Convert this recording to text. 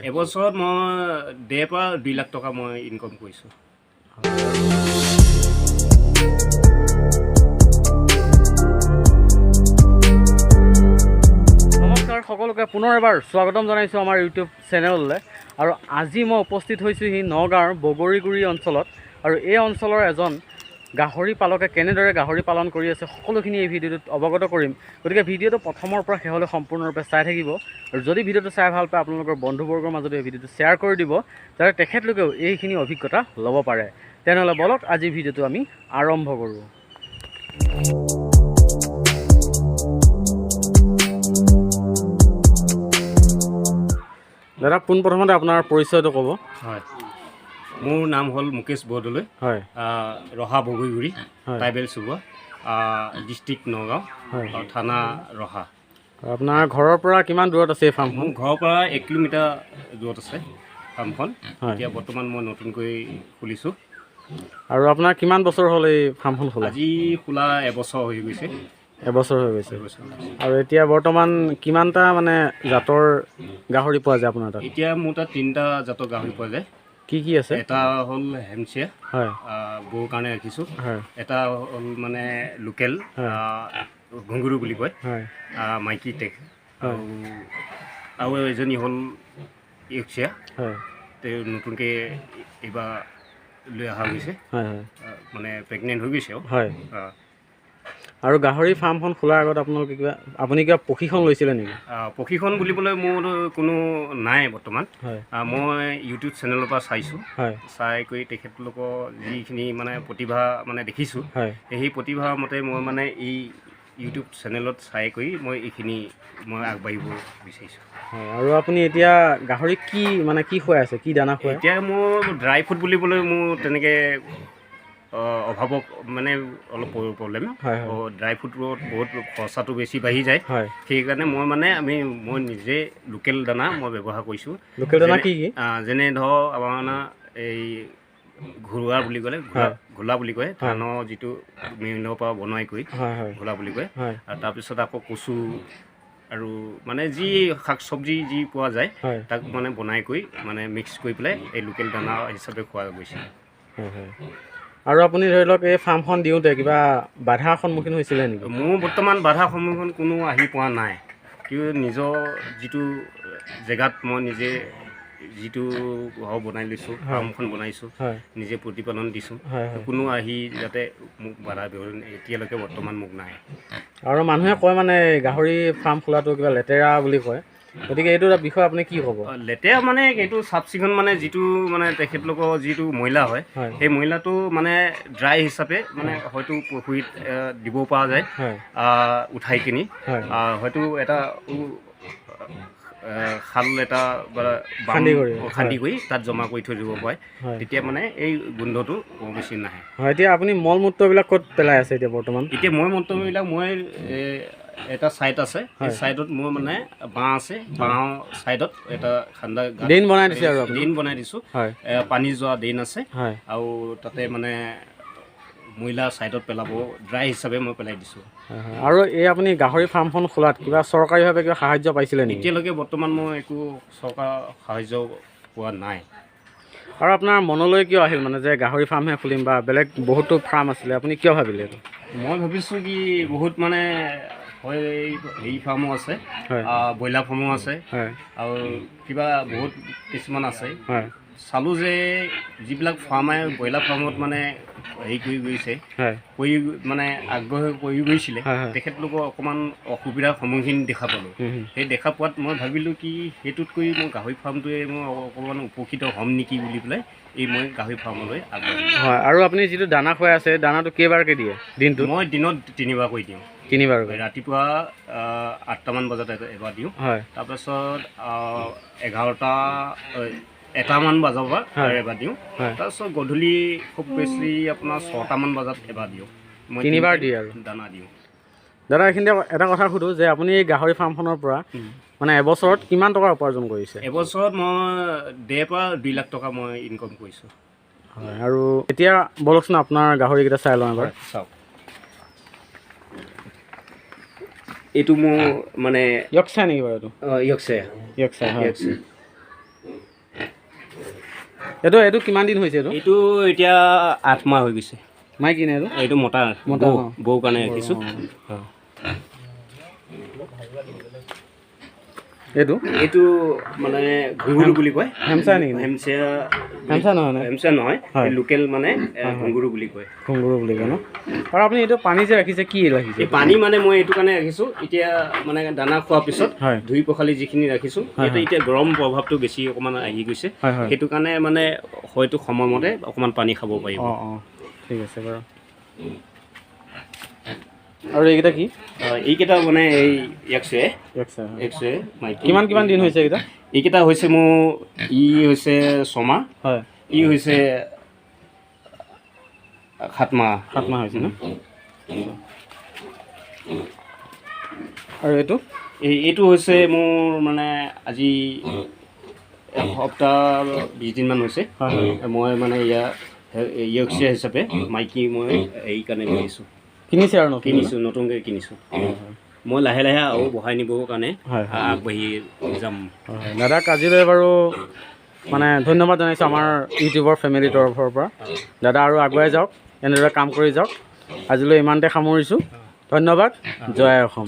এবছৰত মই 1.5 পৰা 2 লাখ টকা মই ইনকম কৰিছোঁ। নমস্কাৰ সকলোকে পুনৰ এবাৰ স্বাগতম জনাইছোঁ আমাৰ ইউটিউব চেনেললৈ। আৰু আজি মই উপস্থিত হৈছোঁহি নগাঁৱৰ বগৰীগুৰি অঞ্চলত। আৰু এই অঞ্চলৰ এজন গাহৰি পালকে কেনেদৰে গাহৰি পালন কৰি আছে সকলোখিনি এই ভিডিঅ'টোত অৱগত কৰিম। গতিকে ভিডিঅ'টো প্ৰথমৰ পৰা শেষলৈ সম্পূৰ্ণৰূপে চাই থাকিব। আৰু যদি ভিডিঅ'টো চাই ভাল পায় আপোনালোকৰ বন্ধুবৰ্গৰ মাজত এই ভিডিঅ'টো শ্বেয়াৰ কৰি দিব, যাতে তেখেতলোকেও এইখিনি অভিজ্ঞতা ল'ব পাৰে। তেনেহ'লে বলক আজি ভিডিঅ'টো আমি আৰম্ভ কৰোঁ। দাদা পোনপ্ৰথমতে আপোনাৰ পৰিচয়টো ক'ব। হয়, মোৰ নাম হ'ল মুকেশ বৰদলৈ। হয়, ৰহা বগৰীগুৰি, হয়। ট্ৰাইবেল চুবুৰী, ডিষ্ট্ৰিক্ট নগাঁও, হয়। থানা ৰহা। আপোনাৰ ঘৰৰ পৰা কিমান দূৰত আছে এই ফাৰ্মখন? মোৰ ঘৰৰ পৰা 1 কিলোমিটাৰ দূৰত আছে ফাৰ্মখন। হয়। এতিয়া বৰ্তমান মই নতুনকৈ খুলিছোঁ। আৰু আপোনাৰ কিমান বছৰ হ'ল এই ফাৰ্মখন খোলা? আজি খোলা এবছৰ হৈ গৈছে। এবছৰ হৈ গৈছে। এবছৰ হৈছে। আৰু এতিয়া বৰ্তমান কিমানটা মানে জাতৰ গাহৰি পোৱা যায় আপোনাৰ তাত? এতিয়া মোৰ তাত 3টা জাতৰ গাহৰি পোৱা যায়। কি আছে? এটা হ'ল হেমচিয়া, হয়, গৰুৰ কাৰণে ৰাখিছোঁ। হয়, এটা হ'ল মানে লোকেল হয়। ঘুংগুৰু বুলি কয়, হয়, মাইকী টেক। হয়। আৰু এজনী হ'ল ইয়ক্সিয়া, হয়, তেওঁ নতুনকৈ এইবাৰ লৈ অহা হৈছে, হয়, হয়, মানে প্ৰেগনেণ্ট হৈ গৈছে। হয়। আৰু গাহৰি ফাৰ্মখন খোলাৰ আগত আপোনালোকে আপুনি কিবা প্ৰশিক্ষণ লৈছিলে নেকি? প্ৰশিক্ষণ বুলিবলৈ মোৰ কোনো নাই বৰ্তমান। হয়, মই ইউটিউব চেনেলৰ পৰা চাইছোঁ। হয়, চাই কৰি তেখেতলোকৰ যিখিনি মানে প্ৰতিভা মানে দেখিছোঁ, হয়, সেই প্ৰতিভা মতে মই মানে এই ইউটিউব চেনেলত চাই কৰি মই এইখিনি মই আগবাঢ়িব বিচাৰিছোঁ। হয়। আৰু আপুনি এতিয়া গাহৰিক কি খুৱাই আছে, কি দানা খুৱাই? এতিয়া মোৰ ড্ৰাই ফ্ৰুট বুলিবলৈ মোৰ তেনেকৈ অভাৱক মানে অলপ প্ৰব্লেম। হয়, হয়, ড্ৰাই ফ্ৰুটত বহুত খৰচাটো বেছি বাঢ়ি যায়। হয়। সেইকাৰণে মই নিজে লোকেল দানা মই ব্যৱহাৰ কৰিছোঁ। লোকেল দানা কি? যেনে ধৰক আমাৰ এই ঘৰুৱা বুলি ক'লে ঘোলা বুলি কয়, ধানৰ যিটো মিলৰ পৰা বনাই কৰি হয়, হয়, ঘোলা বুলি কয়। হয়, আৰু তাৰপিছত আকৌ কচু আৰু মানে যি শাক চব্জি যি পোৱা যায়, হয়, তাক মানে বনাই কৰি মানে মিক্স কৰি পেলাই এই লোকেল দানা হিচাপে খোৱা গৈছে। হয়, হয়। আৰু আপুনি ধৰি লওক এই ফাৰ্মখন দিওঁতে কিবা বাধাৰ সন্মুখীন হৈছিলে নেকি? মোৰ বৰ্তমান বাধাৰ সন্মুখীন কোনো আহি পোৱা নাই। কিয় নিজৰ যিটো জেগাত মই নিজে যিটো ঘৰ বনাই লৈছোঁ, ফাৰ্মখন বনাইছোঁ, হয়, নিজে প্ৰতিপালন দিছোঁ, হয়, হয়। কোনো আহি যাতে মোক বাধা এতিয়ালৈকে বৰ্তমান মোক নাই। আৰু মানুহে কয় মানে গাহৰি ফাৰ্ম খোলাটো কিবা লেতেৰা বুলি কয়, গতিকে এইটো এটা বিষয়ে আপুনি কি ক'ব? লেতেৰা মানে এইটো চাফ চিকুণ মানে যিটো মানে তেখেতলোকৰ যিটো মহিলা হয়, সেই মহিলাটো মানে ড্ৰাই হিচাপে মানে হয়তো পুখুৰীত দিব পৰা যায়, হয়, উঠাই কিনি। হয়, হয়তো এটা খাল এটা বা খান্দি কৰি তাত জমা কৰি থৈ দিব পাৰে। তেতিয়া মানে এই গোন্ধটো বৰ বেছি নাহে। হয়। এতিয়া আপুনি মল মূত্ৰবিলাক ক'ত পেলাই আছে এতিয়া বৰ্তমান? এতিয়া মই মন্তব্যবিলাক মই এটা ছাইড আছে, সেই ছাইডত মোৰ মানে বাঁহ আছে, বাঁহৰ ছাইডত এটা ঠাণ্ডা ড্ৰেইন বনাই দিছে আৰু ড্ৰেইন বনাই দিছোঁ। পানী যোৱা ড্ৰেইন আছে, আৰু তাতে মানে মহিলা ছাইডত পেলাব ড্ৰাই হিচাপে মই পেলাই দিছোঁ। আৰু এই আপুনি গাহৰি ফাৰ্মখন খোলাত কিবা চৰকাৰীভাৱে কিবা সাহাৰ্য পাইছিলে নেকি? এতিয়ালৈকে বৰ্তমান মই একো চৰকাৰ সাহাৰ্য পোৱা নাই। আৰু আপোনাৰ মনলৈ কিয় আহিল মানে যে গাহৰি ফাৰ্মহে খুলিম বা বেলেগ বহুতো ফাৰ্ম আছিলে, আপুনি কিয় ভাবিলে এইটো? মই ভাবিছোঁ কি বহুত মানে হেৰি ফাৰ্মো আছে, ব্ৰইলাৰ ফাৰ্মো আছে, আৰু কিবা বহুত কিছুমান আছে। চালোঁ যে যিবিলাক ফাৰ্মাই ব্ৰইলাৰ ফাৰ্মত মানে হেৰি কৰি গৈছে, কৰি মানে আগ্ৰহ কৰি গৈছিলে, তেখেতলোকৰ অকণমান অসুবিধাৰ সন্মুখীন দেখা পালোঁ। সেই দেখা পোৱাত মই ভাবিলোঁ কি সেইটোতকৈ মই গাহৰি ফাৰ্মটোৱে মই অকণমান উপকৃত হ'ম নেকি বুলি পেলাই মই গাহৰি ফাৰ্মলৈ আগবাঢ়িলোঁ। হয়। আৰু আপুনি যিটো দানা খুৱাই আছে, দানাটো কেইবাৰকৈ দিয়ে দিনটো? মই দিনত 3বাৰকৈ দিওঁ। 3বাৰকৈ? ৰাতিপুৱা 8টামান বজাত এবাৰ দিওঁ, তাৰপাছত 1টামান বজাৰ পৰা এবাৰ দিওঁ, তাৰপিছত গধূলি খুব বেছি আপোনাৰ 6টামান বজাত এবাৰ দিওঁ। মই 3বাৰ দিয়ে আৰু দানা দিওঁ। দাদা এইখিনিতে এটা কথা সুধোঁ যে আপুনি এই গাহৰি ফাৰ্মখনৰ পৰা মানে এবছৰত কিমান টকা উপাৰ্জন কৰিছে? এবছৰত মই 1.5 পৰা 2 লাখ টকা মই ইনকম কৰিছোঁ। হয়। আৰু এতিয়া বলকচোন আপোনাৰ গাহৰিকেইটা চাই লওঁ এবাৰ। চাওক, এইটো মোৰ মানে ইয়ক্সা নেকি বাৰু এইটো? ইয়ক্সা। ইয়ক্সা, হয়। এইটো কিমান দিন হৈছে? এইটো এতিয়া 8 মাহ হৈ গৈছে। মাইকী নে এইটো মতা বৌ কাৰণে ৰাখিছোঁ। এইটো মানে ঘুংগুৰু বুলি কয়। হেমচা নেকি? হেমচা নহয়, লোকেল মানে ঘুংগুৰু বুলি কয়। ঘুংগুৰু বুলি কয় ন? আৰু আপুনি এইটো পানী যে ৰাখিছে কি ৰাখিছে? এই পানী মানে মই এইটো কাৰণে ৰাখিছোঁ, এতিয়া মানে দানা খোৱাৰ পিছত ধুই পখালি যিখিনি ৰাখিছোঁ, এতিয়া গৰম প্ৰভাৱটো বেছি অকণমান আহি গৈছে, সেইটো কাৰণে মানে হয়তো সময়মতে অকণমান পানী খাব পাৰিব। অঁ ঠিক আছে বাৰু। আৰু এইকেইটা কি? এইকেইটা মানে এই একশে কিমান দিন হৈছে এইকেইটা? এইকেইটা হৈছে মোৰ হৈছে 6 মাহ, হৈছে 7 মাহ হৈছে ন? আৰু এইটো হৈছে মোৰ মানে আজি এসপ্তাহ 20 দিনমান হৈছে। মই মানে ইয়ক্সিয়া হিচাপে মাইকী মই এই কাৰণে লৈছোঁ। কিনিছোঁ নতুনকৈ কিনিছোঁ। মই লাহে লাহে আৰু বঢ়াই নিবৰ কাৰণে আগবাঢ়ি যাম। দাদাক আজিলৈ বাৰু মানে ধন্যবাদ জনাইছোঁ আমাৰ ইউটিউবৰ ফেমিলিৰ তৰফৰ পৰা। দাদা আৰু আগুৱাই যাওক, এনেদৰে কাম কৰি যাওক। আজিলৈ ইমানতে সামৰিছোঁ। ধন্যবাদ। জয় অসম।